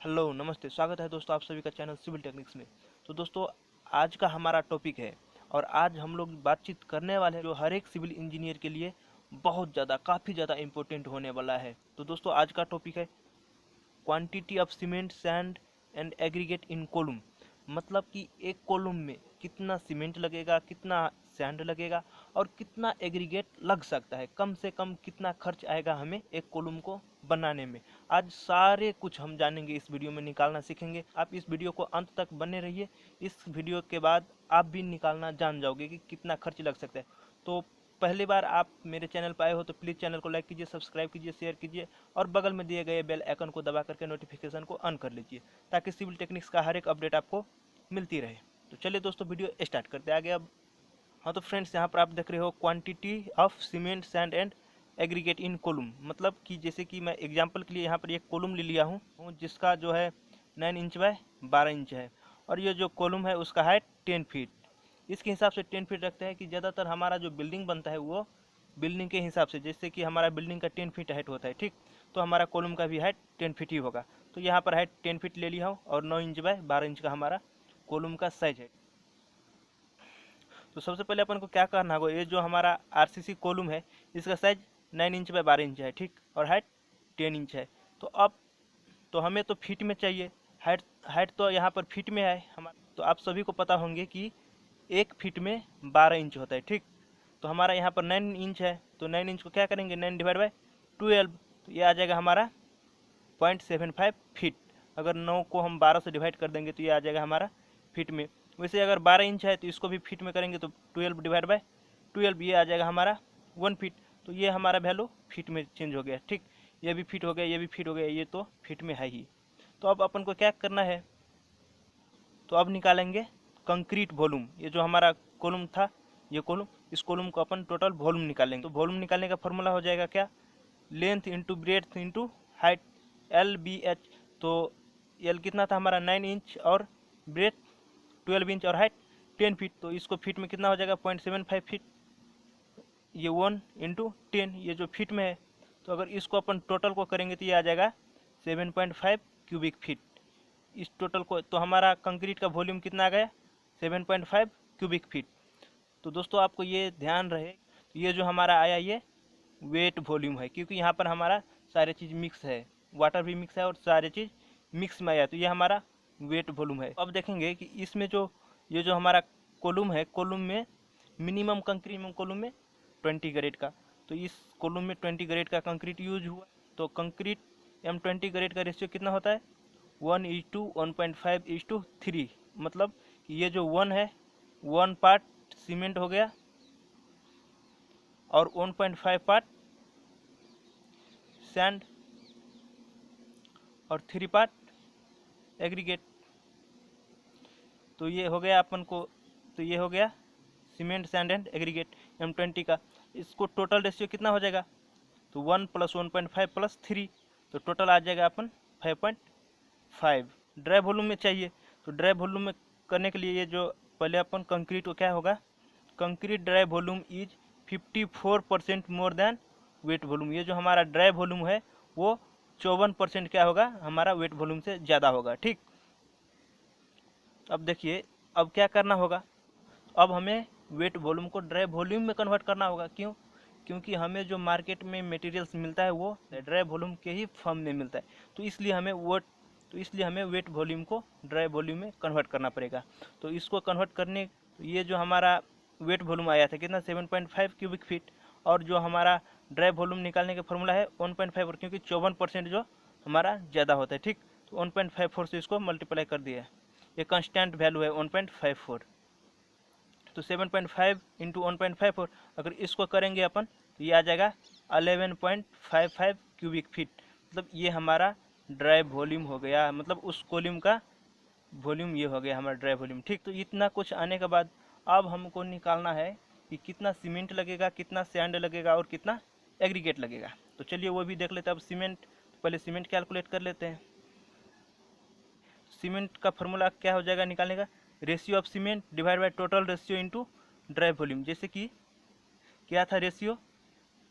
Hello नमस्ते, स्वागत है दोस्तों आप सभी का चैनल सिविल टेक्निक्स में। तो दोस्तों आज का हमारा टॉपिक है और आज हम लोग बातचीत करने वाले हैं जो हर एक सिविल इंजीनियर के लिए बहुत ज़्यादा काफ़ी ज़्यादा इम्पोर्टेंट होने वाला है। तो दोस्तों आज का टॉपिक है quantity of cement sand and aggregate in column. मतलब कि एक कोलूम में कितना सीमेंट लगेगा, कितना सैंड लगेगा और कितना एग्रीगेट लग सकता है, कम से कम कितना खर्च आएगा हमें एक कोलूम को बनाने में। आज सारे कुछ हम जानेंगे, इस वीडियो में निकालना सीखेंगे। आप इस वीडियो को अंत तक बने रहिए। इस वीडियो के बाद आप भी निकालना जान जाओगे कि कितना खर्च लग सकता है। तो पहली बार आप मेरे चैनल पर आए हो तो प्लीज़ चैनल को लाइक कीजिए, सब्सक्राइब कीजिए, शेयर कीजिए और बगल में दिए गए बेल आइकन को दबा करके नोटिफिकेशन को ऑन कर लीजिए ताकि सिविल टेक्निक्स का हर एक अपडेट आपको मिलती रहे। तो चलिए दोस्तों वीडियो स्टार्ट करते आगे अब। हाँ तो फ्रेंड्स यहाँ पर आप देख रहे हो quantity of cement sand and aggregate in column. मतलब कि जैसे कि मैं एग्जांपल के लिए यहाँ पर एक कोलूम ले लिया हूँ जिसका जो है 9 इंच बाय 12 इंच है और ये जो कोलूम है उसका हाइट 10 फीट। इसके हिसाब से 10 फीट रखते हैं कि ज़्यादातर हमारा जो बिल्डिंग बनता है वो बिल्डिंग के हिसाब से, जैसे कि हमारा बिल्डिंग का 10 फीट हाइट होता है, ठीक, तो हमारा कोलूम का भी हाइट 10 फीट ही होगा। तो यहाँ पर हाइट 10 फीट ले लिया हूँ और 9 इंच बाय 12 इंच का हमारा कोलूम का साइज है। तो सबसे पहले अपन को क्या करना होगा, ये जो हमारा आरसीसी कोलूम है इसका साइज 9 इंच बाय 12 इंच है, ठीक, और हाइट 10 इंच है। तो अब तो हमें तो फीट में चाहिए, हाइट हाइट तो यहाँ पर फीट में है हमारा। तो आप सभी को पता होंगे कि 1 फीट में 12 इंच होता है, ठीक। तो हमारा यहाँ पर 9 इंच है, तो 9 इंच को क्या करेंगे, 9 डिवाइड बाय 12, तो ये आ जाएगा हमारा 0.75 फीट। अगर 9 को हम 12 से डिवाइड कर देंगे तो ये आ जाएगा हमारा फीट में। वैसे अगर 12 इंच है तो इसको भी फीट में करेंगे तो 12 डिवाइड बाय 12 ये आ जाएगा हमारा 1 फीट। तो ये हमारा वैल्यू फीट में चेंज हो गया, ठीक। ये भी फीट हो गया, ये भी फीट हो गया, ये तो फीट में है ही। तो अब अपन को क्या करना है, तो अब निकालेंगे कंक्रीट वॉल्यूम। ये जो हमारा कॉलम था, ये कॉलम, इस कॉलम को अपन टोटल वॉल्यूम निकालेंगे। तो वॉल्यूम निकालने का फॉर्मूला हो जाएगा क्या, length into breadth into height, LBH। तो एल कितना था हमारा 9 इंच और ब्रेथ 12 इंच और हाइट 10 फीट। तो इसको फीट में कितना हो जाएगा 0.75 फीट, ये 1 इंटू 10, ये जो फीट में है। तो अगर इसको अपन टोटल को करेंगे तो ये आ जाएगा 7.5 क्यूबिक फीट। इस टोटल को तो हमारा कंक्रीट का वॉल्यूम कितना आ गया 7.5 क्यूबिक फीट। तो दोस्तों आपको ये ध्यान रहे, तो ये जो हमारा आया ये वेट वॉल्यूम है, क्योंकि यहाँ पर हमारा सारे चीज़ मिक्स है, वाटर भी मिक्स है और सारे चीज़ मिक्स में आया, तो ये हमारा वेट वॉल्यूम है। अब देखेंगे कि इसमें जो ये जो हमारा कॉलम है, कॉलम में मिनिमम कंक्रीट कॉलम में 20 ग्रेड का, तो इस कॉलम में 20 ग्रेड का कंक्रीट यूज हुआ। तो कंक्रीट M20 ग्रेड का रेशियो कितना होता है 1:1.5:3। मतलब ये जो 1 है, 1 पार्ट सीमेंट हो गया और 1.5 पार्ट सैंड और 3 पार्ट एग्रीगेट। तो ये हो गया अपन को, तो ये हो गया cement sand and aggregate M20 का। इसको टोटल रेशियो कितना हो जाएगा, तो 1 + 1.5 + 3, तो टोटल आ जाएगा अपन 5.5। ड्राई वॉल्यूम में चाहिए, तो ड्राई वॉल्यूम में करने के लिए ये जो पहले अपन कंक्रीट को क्या होगा, concrete dry volume is 54% more than wet volume. ये जो हमारा ड्राई वॉल्यूम है वो 54% क्या होगा, हमारा वेट वॉल्यूम से ज़्यादा होगा, ठीक। अब देखिए अब क्या करना होगा, अब हमें वेट वॉल्यूम को ड्राई वॉल्यूम में कन्वर्ट करना होगा। क्यों, क्योंकि हमें जो मार्केट में मटेरियल्स मिलता है वो ड्राई वॉल्यूम के ही फॉर्म में मिलता है, तो इसलिए हमें वेट वॉल्यूम को ड्राई वॉल्यूम में कन्वर्ट करना पड़ेगा। तो इसको कन्वर्ट करने, तो ये जो हमारा वेट वॉल्यूम आया था कितना 7.5 क्यूबिक फीट, और जो हमारा ड्राई वॉल्यूम निकालने का फॉर्मूला है 1.5, और क्योंकि 54% जो हमारा ज़्यादा होता है, ठीक, तो 1.54 से इसको मल्टीप्लाई कर दिया। ये कांस्टेंट वैल्यू है 1.54, तो 7.5 इंटू 1.54, अगर इसको करेंगे अपन तो ये आ जाएगा 11.55 क्यूबिक फीट। मतलब ये हमारा ड्राई वॉल्यूम हो गया, मतलब उस कॉलम का वॉल्यूम ये हो गया हमारा ड्राई वॉल्यूम, ठीक। तो इतना कुछ आने के बाद अब हमको निकालना है कि कितना सीमेंट लगेगा, कितना सैंड लगेगा और कितना एग्रीगेट लगेगा। तो चलिए वो भी देख लेते हैं। अब सीमेंट, पहले सीमेंट कैलकुलेट कर लेते हैं। सीमेंट का फॉर्मूला क्या हो जाएगा निकालने का, ratio of cement divide by total ratio into dry volume. जैसे कि क्या था रेशियो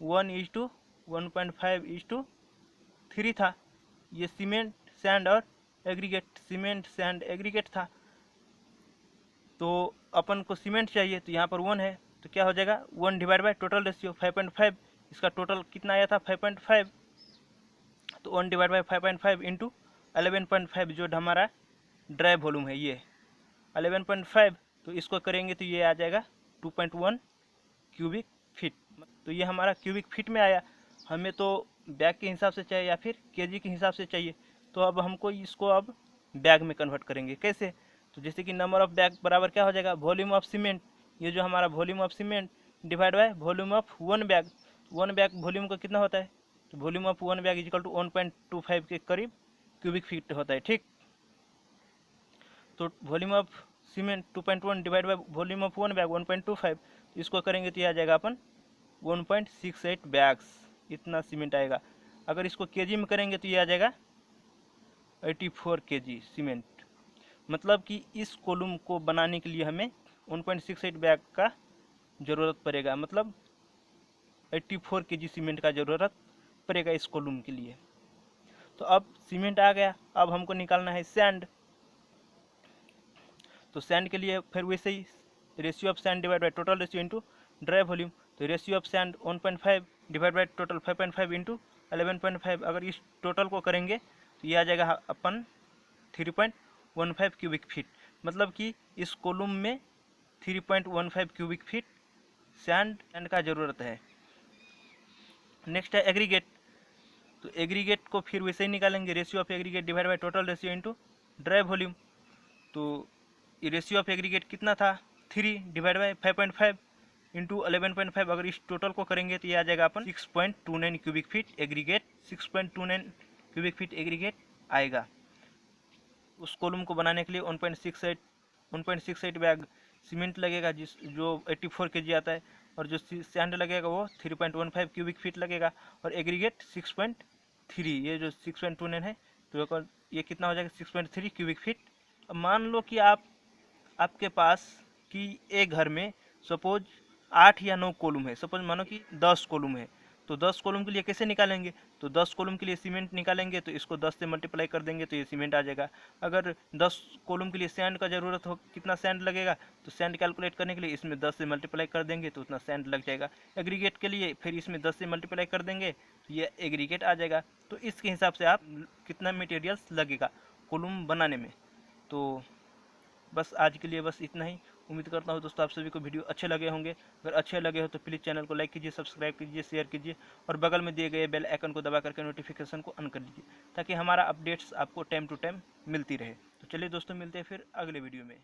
1:1.5:3 था, ये सीमेंट सैंड और एग्रीगेट, सीमेंट सैंड एग्रीगेट था, तो अपन को सीमेंट चाहिए, तो यहाँ पर 1 है, तो क्या हो जाएगा 1 डिवाइड बाय टोटल रेशियो 5.5। इसका टोटल कितना आया था 5.5, तो 1 डिवाइड बाई 5.5 इंटू 11.5 जो हमारा ड्राई वॉल्यूम है ये 11.5, तो इसको करेंगे तो ये आ जाएगा 2.1 क्यूबिक फीट। तो ये हमारा क्यूबिक फीट में आया। हमें तो बैग के हिसाब से चाहिए या फिर केजी के हिसाब से चाहिए, तो अब हमको इसको अब बैग में कन्वर्ट करेंगे। कैसे? तो जैसे कि नंबर ऑफ बैग बराबर क्या हो जाएगा वॉल्यूम ऑफ सीमेंट, ये जो हमारा volume of cement divide by volume of 1 bag. 1 bag volume का कितना होता है, तो volume of 1 bag equal to 1.25 के करीब क्यूबिक फीट होता है। ठीक, तो volume of cement 2.1 divide by volume of 1 bag 1.25, इसको करेंगे तो ये आ जाएगा अपन 1.68 बैग्स, इतना सीमेंट आएगा। अगर इसको केजी में करेंगे तो ये आ जाएगा 84 केजी सीमेंट। मतलब कि इस कॉलम को बनाने के लिए हमें 1.68 बैग का ज़रूरत पड़ेगा, मतलब 84 केजी सीमेंट का ज़रूरत पड़ेगा इस कॉलम के लिए। तो अब सीमेंट आ गया, अब हमको निकालना है सैंड। तो सैंड के लिए फिर वैसे ही ratio of sand divide by total ratio into dry volume. तो ratio of sand 1.5 divide by total 5.5 into 11.5। अगर इस टोटल को करेंगे तो ये आ जाएगा अपन 3.15 क्यूबिक फीट। मतलब कि इस कॉलम में 3.15 क्यूबिक फीट सैंड का ज़रूरत है। नेक्स्ट है एग्रीगेट। तो एग्रीगेट को फिर वैसे ही निकालेंगे, ratio of aggregate divide by total ratio into dry volume. तो रेशियो ऑफ एग्रीगेट कितना था 3 डिवाइड बाई 5.5 इंटू 11.5। अगर इस टोटल को करेंगे तो ये आ जाएगा अपन 6.29 cubic feet aggregate, 6.29 cubic feet aggregate आएगा। उस कॉलम को बनाने के लिए 1.68 बैग सीमेंट लगेगा, जो 84 केजी आता है, और जो सैंड लगेगा वो 3.15 क्यूबिक फीट लगेगा, और एग्रीगेट 6.3, ये जो 6.29 है, तो ये कितना हो जाएगा 6.3 क्यूबिक फीट। अब मान लो कि आपके पास कि एक घर में सपोज 8 या 9 कॉलम है, सपोज मानो कि 10 कॉलम है, तो 10 कॉलम के लिए कैसे निकालेंगे, तो 10 कॉलम के लिए सीमेंट निकालेंगे, तो इसको 10 से मल्टीप्लाई कर देंगे तो ये सीमेंट आ जाएगा। अगर 10 कॉलम के लिए सैंड का ज़रूरत हो, कितना सैंड लगेगा, तो सैंड कैलकुलेट करने के लिए इसमें 10 से मल्टीप्लाई कर देंगे तो उतना सैंड लग जाएगा। एग्रीगेट के लिए फिर इसमें 10 से मल्टीप्लाई कर देंगे तो ये एग्रीगेट आ जाएगा। तो इसके हिसाब से आप कितना मटेरियल्स लगेगा कॉलम बनाने में। तो बस आज के लिए बस इतना ही। उम्मीद करता हूँ दोस्तों आप सभी को वीडियो अच्छे लगे होंगे। अगर अच्छे लगे हो तो प्लीज़ चैनल को लाइक कीजिए, सब्सक्राइब कीजिए, शेयर कीजिए, और बगल में दिए गए बेल आइकन को दबा करके नोटिफिकेशन को ऑन कर लीजिए, ताकि हमारा अपडेट्स आपको टाइम टू टाइम मिलती रहे। तो चलिए दोस्तों, मिलते हैं फिर अगले वीडियो में।